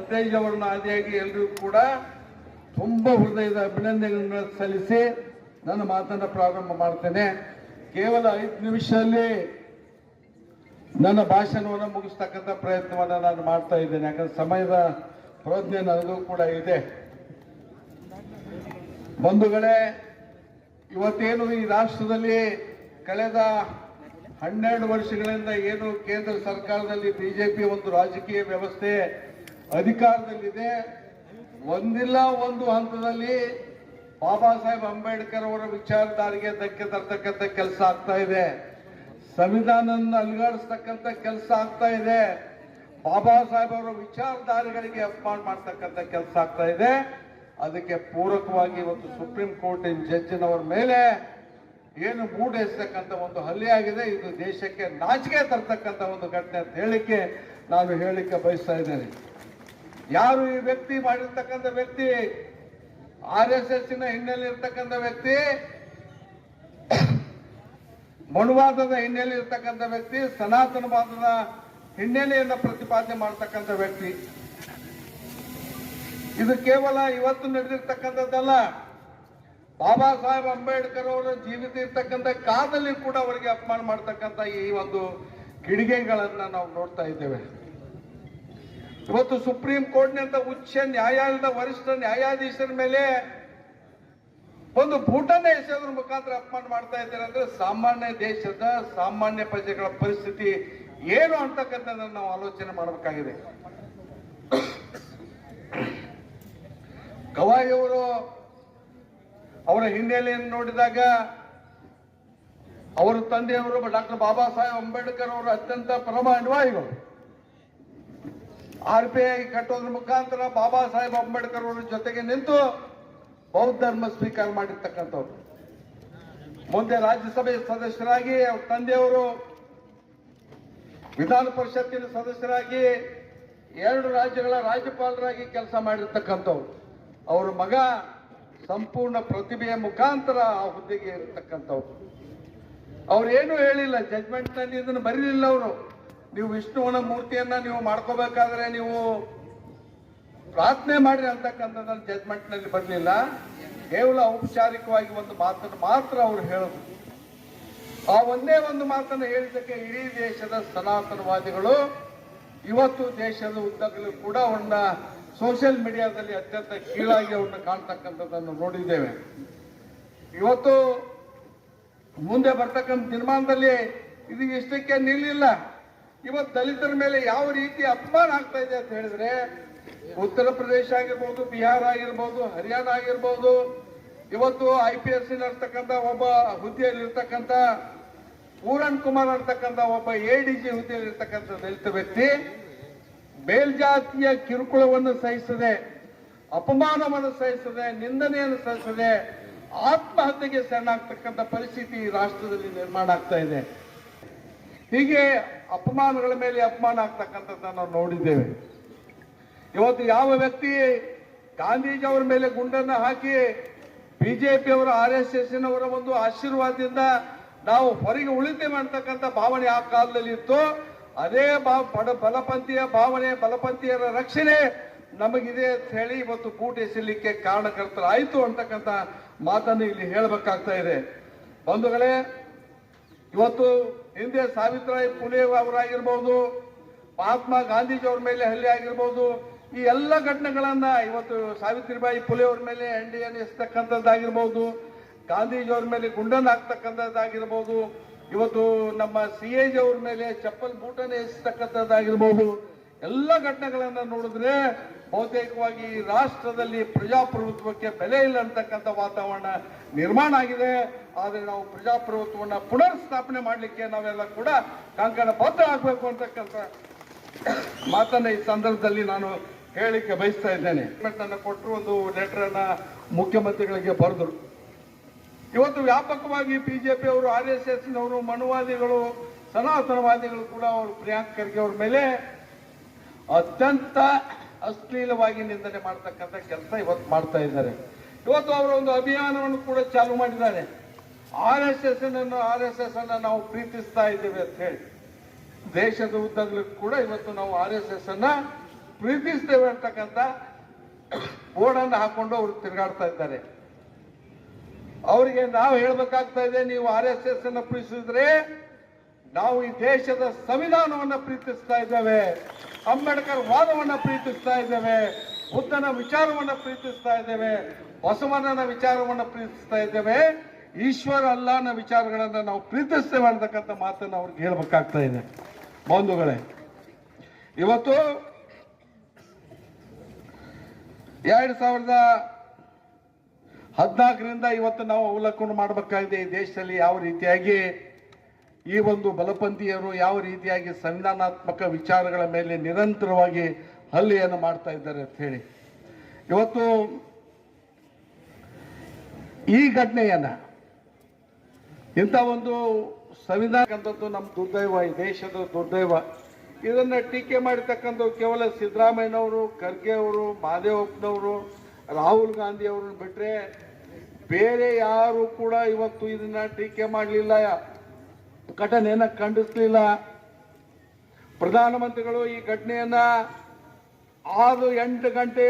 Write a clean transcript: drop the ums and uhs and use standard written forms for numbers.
ತೇಜ್ ಅವರನ್ನ ಆದಿಯಾಗಿ ಎಲ್ಲರಿಗೂ ಕೂಡ ತುಂಬ ಹೃದಯದ ಅಭಿನಂದನೆಗಳನ್ನು ಸಲ್ಲಿಸಿ ನನ್ನ ಮಾತನ್ನು ಪ್ರಾರಂಭ ಮಾಡ್ತೇನೆ. ಕೇವಲ 5 ನಿಮಿಷದಲ್ಲಿ ನನ್ನ ಭಾಷಣವನ್ನು ಮುಗಿಸ್ತಕ್ಕಂಥ ಪ್ರಯತ್ನವನ್ನು ನಾನು ಮಾಡ್ತಾ ಇದ್ದೇನೆ. ಯಾಕಂದ್ರೆ ಸಮಯದ ಪ್ರಜ್ಞೆ ನನಗೂ ಕೂಡ ಇದೆ. ಬಂಧುಗಳೇ, ಇವತ್ತೇನು ಈ ರಾಷ್ಟ್ರದಲ್ಲಿ ಕಳೆದ 12 ವರ್ಷಗಳಿಂದ ಏನು ಕೇಂದ್ರ ಸರ್ಕಾರದಲ್ಲಿ ಬಿಜೆಪಿ ಒಂದು ರಾಜಕೀಯ ವ್ಯವಸ್ಥೆ ಅಧಿಕಾರದಲ್ಲಿದೆ, ಒಂದಿಲ್ಲ ಒಂದು ಹಂತದಲ್ಲಿ ಬಾಬಾ ಸಾಹೇಬ್ ಅಂಬೇಡ್ಕರ್ ಅವರ ವಿಚಾರಧಾರೆಗೆ ಧಕ್ಕೆ ತರ್ತಕ್ಕಂಥ ಕೆಲಸ ಆಗ್ತಾ ಇದೆ. ಸಂವಿಧಾನವನ್ನು ಅಲುಗಾಡಿಸ್ತಕ್ಕಂಥ ಕೆಲಸ ಆಗ್ತಾ ಇದೆ. ಬಾಬಾ ಸಾಹೇಬ್ ಅವರ ವಿಚಾರಧಾರೆಗಳಿಗೆ ಅಪಮಾನ ಮಾಡ್ತಕ್ಕಂಥ ಕೆಲಸ ಆಗ್ತಾ ಇದೆ. ಅದಕ್ಕೆ ಪೂರಕವಾಗಿ ಇವತ್ತು ಸುಪ್ರೀಂ ಕೋರ್ಟಿನ ಜಡ್ಜಿನವರ ಮೇಲೆ ಏನು ಮೂಡೆಸತಕ್ಕಂಥ ಒಂದು ಹಲ್ಲೆ ಆಗಿದೆ. ಇದು ದೇಶಕ್ಕೆ ನಾಚಿಕೆ ತರ್ತಕ್ಕಂಥ ಒಂದು ಘಟನೆ ಅಂತ ಹೇಳಿಕ್ಕೆ ಬಯಸ್ತಾ ಇದ್ದೇನೆ. ಯಾರು ಈ ವ್ಯಕ್ತಿ ಮಾಡಿರ್ತಕ್ಕಂಥ ವ್ಯಕ್ತಿ, RSS ಹಿನ್ನೆಲೆ ಇರ್ತಕ್ಕಂಥ ವ್ಯಕ್ತಿ, ಮನುವಾದದ ಹಿನ್ನೆಲೆ ಇರ್ತಕ್ಕಂಥ ವ್ಯಕ್ತಿ, ಸನಾತನವಾದದ ಹಿನ್ನೆಲೆಯನ್ನು ಪ್ರತಿಪಾದನೆ ಮಾಡತಕ್ಕಂಥ ವ್ಯಕ್ತಿ. ಇದು ಕೇವಲ ಇವತ್ತು ನಡೆದಿರ್ತಕ್ಕಂಥದ್ದಲ್ಲ. ಬಾಬಾ ಸಾಹೇಬ್ ಅಂಬೇಡ್ಕರ್ ಅವರ ಜೀವಿತ ಇರ್ತಕ್ಕಂಥ ಕಾಲದಲ್ಲಿ ಕೂಡ ಅವರಿಗೆ ಅಪಮಾನ ಮಾಡತಕ್ಕಂಥ ಈ ಒಂದು ಕಿಡಿಗೆಗಳನ್ನ ನಾವು ನೋಡ್ತಾ ಇದ್ದೇವೆ. ಇವತ್ತು ಸುಪ್ರೀಂ ಕೋರ್ಟ್ನಿಂದ ಉಚ್ಚ ನ್ಯಾಯಾಲಯದ ವರಿಷ್ಠ ನ್ಯಾಯಾಧೀಶರ ಮೇಲೆ ಒಂದು ಭೂಟನೆ ಎಸೆಯೋದ್ರ ಮುಖಾಂತರ ಅಪಮಾನ ಮಾಡ್ತಾ ಇದ್ದಾರೆ. ಅಂದ್ರೆ ಸಾಮಾನ್ಯ ದೇಶದ ಸಾಮಾನ್ಯ ಪ್ರಜೆಗಳ ಪರಿಸ್ಥಿತಿ ಏನು ಅಂತಕ್ಕಂಥದ್ದನ್ನು ನಾವು ಆಲೋಚನೆ ಮಾಡಬೇಕಾಗಿದೆ. ಗವಾಯಿ ಅವರು ಅವರ ಹಿನ್ನೆಲೆಯನ್ನು ನೋಡಿದಾಗ ಅವರ ತಂದೆಯವರು ಡಾಕ್ಟರ್ ಬಾಬಾ ಸಾಹೇಬ್ ಅಂಬೇಡ್ಕರ್ ಅವರು ಅತ್ಯಂತ ಪರಮ ಅನುಯಾಯಿಗಳು. RBI ಕಟ್ಟೋದ್ರ ಮುಖಾಂತರ ಬಾಬಾ ಸಾಹೇಬ್ ಅಂಬೇಡ್ಕರ್ ಅವರ ಜೊತೆಗೆ ನಿಂತು ಬೌದ್ಧ ಧರ್ಮ ಸ್ವೀಕಾರ ಮಾಡಿರ್ತಕ್ಕಂಥವ್ರು. ಮುಂದೆ ರಾಜ್ಯಸಭೆ ಸದಸ್ಯರಾಗಿ ಅವ್ರ ತಂದೆಯವರು ವಿಧಾನ ಪರಿಷತ್ತಿನ ಸದಸ್ಯರಾಗಿ 2 ರಾಜ್ಯಗಳ ರಾಜ್ಯಪಾಲರಾಗಿ ಕೆಲಸ ಮಾಡಿರ್ತಕ್ಕಂಥವ್ರು. ಅವರ ಮಗ ಸಂಪೂರ್ಣ ಪ್ರತಿಭೆಯ ಮುಖಾಂತರ ಆ ಹುದ್ದೆಗೆ ಇರತಕ್ಕಂಥವ್ರು. ಅವ್ರೇನು ಹೇಳಿಲ್ಲ, ಜಡ್ಜ್ಮೆಂಟ್ ನಲ್ಲಿ ಇದನ್ನು ಬರೀಲಿಲ್ಲ. ಅವರು ನೀವು ವಿಷ್ಣುವನ ಮೂರ್ತಿಯನ್ನ ನೀವು ಮಾಡ್ಕೋಬೇಕಾದ್ರೆ ನೀವು ಪ್ರಾರ್ಥನೆ ಮಾಡಿ ಅಂತಕ್ಕಂಥದ್ದನ್ನು ಜಡ್ಜ್ಮೆಂಟ್ ನಲ್ಲಿ ಬರಲಿಲ್ಲ. ಕೇವಲ ಔಪಚಾರಿಕವಾಗಿ ಒಂದು ಮಾತನ್ನು ಮಾತ್ರ ಅವರು ಹೇಳಿದ್ರು. ಆ ಒಂದೇ ಒಂದು ಮಾತನ್ನು ಹೇಳಿದ್ದಕ್ಕೆ ಇಡೀ ದೇಶದ ಸನಾತನವಾದಿಗಳು ಇವತ್ತು ದೇಶದ ಉದ್ದಗಲೂ ಕೂಡ ಅವ್ರನ್ನ ಸೋಷಿಯಲ್ ಮೀಡಿಯಾದಲ್ಲಿ ಅತ್ಯಂತ ಕೀಳಾಗಿ ಅವ್ರನ್ನ ಕಾಣ್ತಕ್ಕಂಥದ್ದನ್ನು ನೋಡಿದ್ದೇವೆ. ಇವತ್ತು ಮುಂದೆ ಬರ್ತಕ್ಕಂಥ ದಿನಮಾನದಲ್ಲಿ ಇದು ಇಷ್ಟಕ್ಕೆ ನಿಲ್ಲಿಲ್ಲ. ಇವತ್ತು ದಲಿತರ ಮೇಲೆ ಯಾವ ರೀತಿ ಅಪಮಾನ ಆಗ್ತಾ ಇದೆ ಅಂತ ಹೇಳಿದ್ರೆ, ಉತ್ತರ ಪ್ರದೇಶ ಆಗಿರ್ಬೋದು, ಬಿಹಾರ ಆಗಿರ್ಬೋದು, ಹರಿಯಾಣ ಆಗಿರ್ಬೋದು, ಇವತ್ತು IPS ಇರ್ತಕ್ಕಂಥ ಒಬ್ಬ ಹುದ್ದೆಯಲ್ಲಿ ಇರ್ತಕ್ಕಂಥ ಪೂರಣ್ ಕುಮಾರ್ ಅಂತಕ್ಕಂಥ ಒಬ್ಬ ADG ಹುದ್ದೆಯಲ್ಲಿ ಇರ್ತಕ್ಕಂಥ ದಲಿತ ವ್ಯಕ್ತಿ ಮೇಲ್ಜಾತಿಯ ಕಿರುಕುಳವನ್ನು ಸಹಿಸದೆ, ಅಪಮಾನವನ್ನು ಸಹಿಸದೆ, ನಿಂದನೆಯನ್ನು ಸಹಿಸದೆ ಆತ್ಮಹತ್ಯೆಗೆ ಶರಣಾಗ್ತಕ್ಕಂಥ ಪರಿಸ್ಥಿತಿ ಈ ರಾಷ್ಟ್ರದಲ್ಲಿ ನಿರ್ಮಾಣ ಆಗ್ತಾ ಇದೆ. ಹೀಗೆ ಅಪಮಾನಗಳ ಮೇಲೆ ಅಪಮಾನ ಆಗ್ತಕ್ಕಂಥದ್ದನ್ನು ನಾವು ನೋಡಿದ್ದೇವೆ. ಇವತ್ತು ಯಾವ ವ್ಯಕ್ತಿ ಗಾಂಧೀಜಿ ಅವರ ಮೇಲೆ ಗುಂಡನ್ನು ಹಾಕಿ ಬಿಜೆಪಿ ಅವರ RSS ಒಂದು ಆಶೀರ್ವಾದದಿಂದ ನಾವು ಹೊರಗೆ ಉಳಿತೇವೆ ಅಂತಕ್ಕಂಥ ಭಾವನೆ ಆ ಕಾಲದಲ್ಲಿ ಇತ್ತು. ಅದೇ ಬಲಪಂಥೀಯ ಭಾವನೆ, ಬಲಪಂಥೀಯರ ರಕ್ಷಣೆ ನಮಗಿದೆ ಅಂತ ಹೇಳಿ ಇವತ್ತು ಬೂಟ್ ಎಸೆಯಲಿಕ್ಕೆ ಕಾರಣಕರ್ತರಾಯಿತು ಅಂತಕ್ಕಂಥ ಮಾತನ್ನು ಇಲ್ಲಿ ಹೇಳಬೇಕಾಗ್ತಾ ಇದೆ. ಬಂಧುಗಳೇ, ಇವತ್ತು ಹಿಂದೆ ಸಾವಿತ್ರಿಬಾಯಿ ಫುಲೆ ಅವರಾಗಿರ್ಬೋದು, ಮಹಾತ್ಮ ಗಾಂಧೀಜಿ ಅವ್ರ ಮೇಲೆ ಹಲ್ಲೆ ಆಗಿರ್ಬೋದು, ಈ ಎಲ್ಲ ಘಟನೆಗಳನ್ನ ಇವತ್ತು ಸಾವಿತ್ರಿಬಾಯಿ ಫುಲೆ ಅವ್ರ ಮೇಲೆ NDN ಎಸ್ತಕ್ಕಂಥದ್ದಾಗಿರ್ಬೋದು, ಗಾಂಧೀಜಿ ಅವ್ರ ಮೇಲೆ ಗುಂಡನ್ನು ಹಾಕ್ತಕ್ಕಂಥದ್ದಾಗಿರ್ಬೋದು, ಇವತ್ತು ನಮ್ಮ CAG ಅವ್ರ ಮೇಲೆ ಚಪ್ಪಲ್ ಬೂಟನೆ ಎಸ್ತಕ್ಕಂಥದ್ದಾಗಿರ್ಬೋದು, ಎಲ್ಲ ಘಟನೆಗಳನ್ನ ನೋಡಿದ್ರೆ ಬಹುತೇಕವಾಗಿ ಈ ರಾಷ್ಟ್ರದಲ್ಲಿ ಪ್ರಜಾಪ್ರಭುತ್ವಕ್ಕೆ ಬೆಲೆ ಇಲ್ಲ ಅಂತಕ್ಕಂಥ ವಾತಾವರಣ ನಿರ್ಮಾಣ ಆಗಿದೆ. ಆದರೆ ನಾವು ಪ್ರಜಾಪ್ರಭುತ್ವವನ್ನು ಪುನರ್ ಸ್ಥಾಪನೆ ಮಾಡಲಿಕ್ಕೆ ನಾವೆಲ್ಲ ಕೂಡ ಕಂಕಣ ಬದ್ಧ ಆಗಬೇಕು ಅಂತಕ್ಕಂಥ ಮಾತನ್ನ ಈ ಸಂದರ್ಭದಲ್ಲಿ ನಾನು ಹೇಳಿಕ್ಕೆ ಬಯಸ್ತಾ ಇದ್ದೇನೆ. ಕೊಟ್ಟರು, ಒಂದು ಲೆಟರ್ ಅನ್ನ ಮುಖ್ಯಮಂತ್ರಿಗಳಿಗೆ ಬರೆದರು. ಇವತ್ತು ವ್ಯಾಪಕವಾಗಿ ಬಿಜೆಪಿ ಅವರು, RSS ನವರು, ಮನುವಾದಿಗಳು, ಸನಾತನವಾದಿಗಳು ಕೂಡ ಅವರು ಪ್ರಿಯಾಂಕ್ ಖರ್ಗೆ ಅವ್ರ ಮೇಲೆ ಅತ್ಯಂತ ಅಶ್ಲೀಲವಾಗಿ ನಿಂದನೆ ಮಾಡತಕ್ಕಂಥ ಕೆಲಸ ಇವತ್ತು ಮಾಡ್ತಾ ಇದ್ದಾರೆ. ಇವತ್ತು ಅವರ ಒಂದು ಅಭಿಯಾನವನ್ನು ಕೂಡ ಚಾಲು ಮಾಡಿದ್ದಾರೆ. RSS ಅನ್ನು ನಾವು ಪ್ರೀತಿಸ್ತಾ ಇದ್ದೇವೆ ಅಂತ ಹೇಳಿ ದೇಶದ ಉದ್ದಗಲೂ ಕೂಡ ಇವತ್ತು ನಾವು RSS ಅನ್ನ ಪ್ರೀತಿಸ್ತೇವೆ ಅಂತಕ್ಕಂಥ ಬೋರ್ಡನ್ನು ಹಾಕೊಂಡು ಅವರು ತಿರುಗಾಡ್ತಾ ಇದ್ದಾರೆ. ಅವರಿಗೆ ನಾವು ಹೇಳ್ಬೇಕಾಗ್ತಾ ಇದೆ, ನೀವು RSS ಅನ್ನು ಪ್ರೀತಿಸಿದ್ರೆ ನಾವು ಈ ದೇಶದ ಸಂವಿಧಾನವನ್ನು ಪ್ರೀತಿಸ್ತಾ ಇದ್ದೇವೆ, ಅಂಬೇಡ್ಕರ್ ವಾದವನ್ನ ಪ್ರೀತಿಸ್ತಾ ಇದ್ದೇವೆ, ಬುದ್ಧನ ವಿಚಾರವನ್ನ ಪ್ರೀತಿಸ್ತಾ ಇದ್ದೇವೆ, ಬಸವಣ್ಣನ ವಿಚಾರವನ್ನ ಪ್ರೀತಿಸ್ತಾ ಇದ್ದೇವೆ, ಈಶ್ವರ ಅಲ್ಲಾಹನ ವಿಚಾರಗಳನ್ನ ನಾವು ಪ್ರೀತಿಸ್ತೇವೆ ಅಂತಕ್ಕಂಥ ಮಾತನ್ನು ಅವ್ರಿಗೆ ಹೇಳ್ಬೇಕಾಗ್ತಾ ಇದೆ. ಬಂಧುಗಳೇ, ಇವತ್ತು 2014ರಿಂದ ಇವತ್ತು ನಾವು ಅವಲೋಕನ ಮಾಡಬೇಕಾಗಿದೆ ಈ ದೇಶದಲ್ಲಿ ಯಾವ ರೀತಿಯಾಗಿ ಈ ಒಂದು ಬಲಪಂಥೀಯರು ಯಾವ ರೀತಿಯಾಗಿ ಸಂವಿಧಾನಾತ್ಮಕ ವಿಚಾರಗಳ ಮೇಲೆ ನಿರಂತರವಾಗಿ ಹಲ್ಲೆಯನ್ನು ಮಾಡ್ತಾ ಇದ್ದಾರೆ ಅಂತ ಹೇಳಿ. ಇವತ್ತು ಈ ಘಟನೆಯನ್ನ ಇಂಥ ಒಂದು ಸಂವಿಧಾನ ಅಂತದ್ದು ನಮ್ಮ ದುರ್ದೈವ, ಈ ದೇಶದ ದುರ್ದೈವ. ಇದನ್ನ ಟೀಕೆ ಮಾಡಿರ್ತಕ್ಕಂಥ ಕೇವಲ ಸಿದ್ದರಾಮಯ್ಯನವರು, ಖರ್ಗೆ ಅವರು, ಮಹದೇವಪ್ಪನವರು, ರಾಹುಲ್ ಗಾಂಧಿ ಅವ್ರನ್ನ ಬಿಟ್ರೆ ಬೇರೆ ಯಾರು ಕೂಡ ಇವತ್ತು ಇದನ್ನ ಟೀಕೆ ಮಾಡಲಿಲ್ಲ, ಘಟನೆಯನ್ನ ಖಂಡಿಸಲಿಲ್ಲ. ಪ್ರಧಾನಮಂತ್ರಿಗಳು ಈ ಘಟನೆಯನ್ನ 8 ಗಂಟೆ